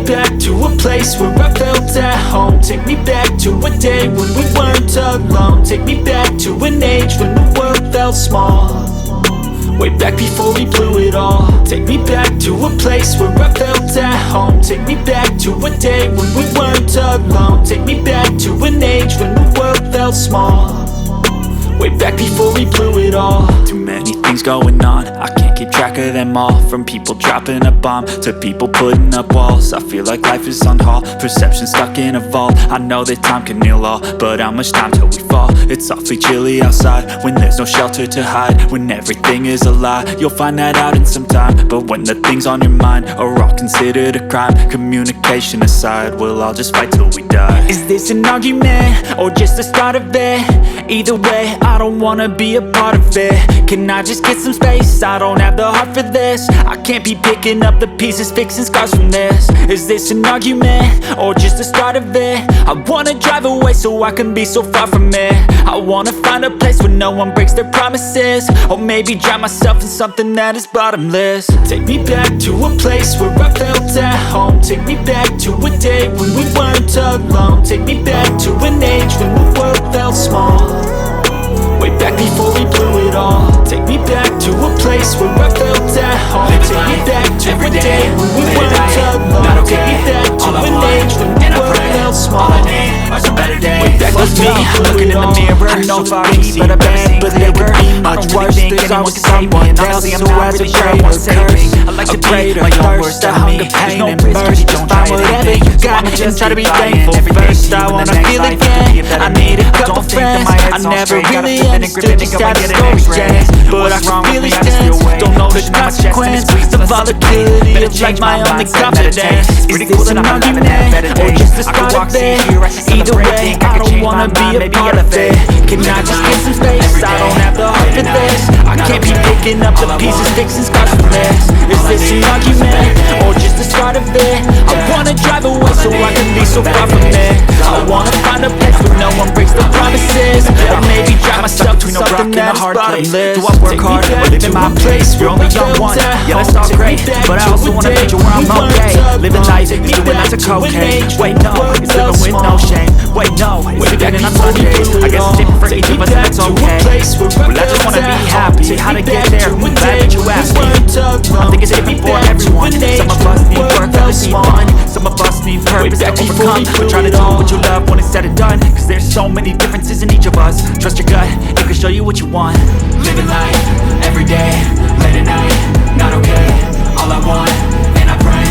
back to a place where I felt at home. Take me back to a day when we weren't alone. Take me back to an age when the world felt small, way back before we blew it all. Take me back to a place where I felt at home. Take me back to a day when we weren't alone. Take me back to an age when the world felt small, way back before we blew it all. Too many things going on, I can't keep track of them all. From people dropping a bomb to people putting up walls. I feel like life is on hold, perception stuck in a vault. I know that time can heal all, but how much time till we fall? It's awfully chilly outside when there's no shelter to hide. When everything is a lie, you'll find that out in some time. But when the things on your mind are all considered a crime, communication aside, we'll all just fight till we die. Is this an argument or just the start of it? Either way, I don't wanna be a part of it. Can I just get some space? I don't have the heart for this. I can't be picking up the pieces, fixing scars from this. Is this an argument or just the start of it? I wanna drive away so I can be so far from it. I wanna find a place where no one breaks their promises, or maybe drown myself in something that is bottomless. Take me back to a place where I felt at home. Take me back to a day when we weren't alone. Take me back to an age when the world felt small, way back before we blew it all. Take me back to a place where I felt at home. Take me back to a day when we weren't alone. Take me back to an age when the world felt small, way back with me, looking in the mirror. I know things seem bad, but they could be much worse. There's always someone else who has a greater curse. I like to pray to my own worst enemy. There's no mercy, just find whatever you got and try to be thankful. First I wanna feel again, I need a couple friends. I never really understood just how the story ends, but I can feel these dance. Don't know the consequence, the volatility of like my only confidence. Is this an argument or just the start of it? Either way, I don't wanna be a part of it. Can I just get some space? I don't have the heart for this. I can't be picking up the pieces, fixing scars from this. Is this an argument or just the start of it? I wanna drive away so I can be so far from it. I wanna find a place where no one breaks the promises, or maybe drive myself to something that is bottomless. Do I work hard or live in my place? You're only young one, yeah that's all great, but I also wanna make sure where I'm okay. Living life is doing lots of cocaine. Wait no, it's living with no shame. Wait no, it's living on Sundays. I guess it's different for each of us and that's okay. Well I just wanna be happy, how to get there, I'm glad that you asked me. I think it's different for everyone. Some of us need work, others need fun. Some of us need purpose to overcome, but try to do what you love when it's said and done. Cause there's so many differences in each of us. Trust your gut, it can show you what you want. Living life, every day, late at night, not okay. All I want, and I pray,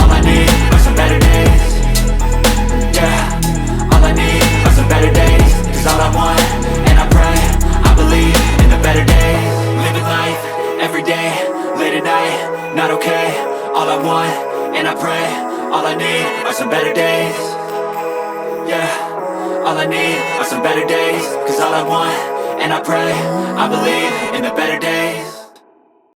all I need are some better days. Yeah, all I need are some better days. Cause all I want, and I pray, I believe in the better days. Living life, every day, late at night, not okay. All I want, and I pray, all I need are some better days. Yeah, all I need are some better days. Cause all I want, and I pray, I believe in the better days.